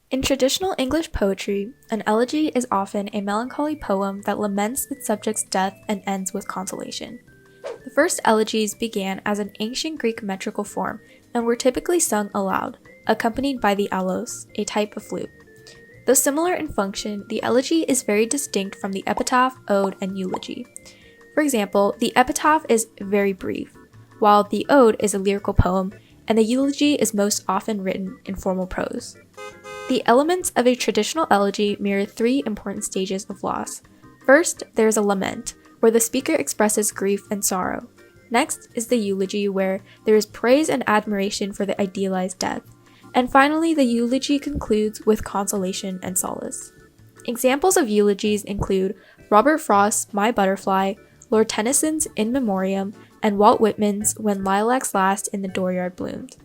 In traditional English poetry, an elegy is often a melancholy poem that laments its subject's death and ends with consolation. The first elegies began as an ancient Greek metrical form and were typically sung aloud, accompanied by the allos, a type of flute. Though similar in function, the elegy is very distinct from the epitaph, ode, and eulogy. For example, the epitaph is very brief, while the ode is a lyrical poem, and the eulogy is most often written in formal prose. The elements of a traditional elegy mirror three important stages of loss. First, there is a lament, where the speaker expresses grief and sorrow. Next is the eulogy, where there is praise and admiration for the idealized death. And finally, the eulogy concludes with consolation and solace. Examples of eulogies include Robert Frost's My Butterfly, Lord Tennyson's In Memoriam, and Walt Whitman's When Lilacs Last in the Dooryard Bloomed.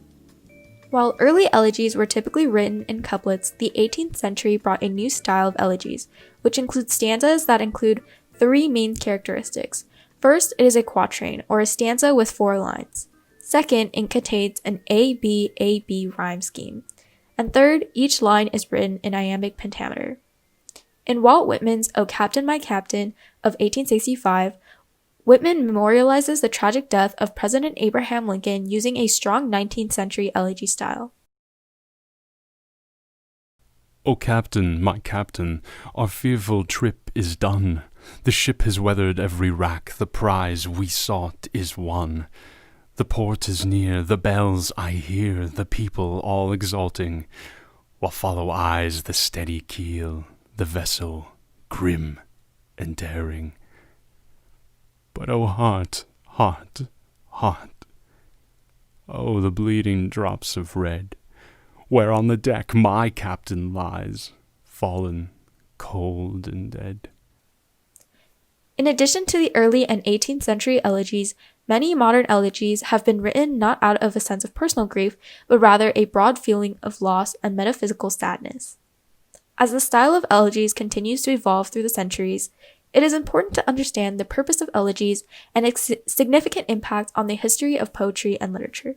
While early elegies were typically written in couplets, the 18th century brought a new style of elegies, which includes stanzas that include three main characteristics. First, it is a quatrain, or a stanza with 4 lines. Second, it contains an A-B-A-B rhyme scheme. And third, each line is written in iambic pentameter. In Walt Whitman's O Captain, My Captain of 1865, Whitman memorializes the tragic death of President Abraham Lincoln using a strong 19th century elegy style. O Captain, my Captain, our fearful trip is done. The ship has weathered every rack, the prize we sought is won. The port is near, the bells I hear, the people all exulting, while follow eyes the steady keel, the vessel grim and daring. But oh heart, heart, heart, oh the bleeding drops of red, where on the deck my captain lies, fallen, cold and dead. In addition to the early and 18th century elegies, many modern elegies have been written not out of a sense of personal grief, but rather a broad feeling of loss and metaphysical sadness. As the style of elegies continues to evolve through the centuries, it is important to understand the purpose of elegies and its significant impact on the history of poetry and literature.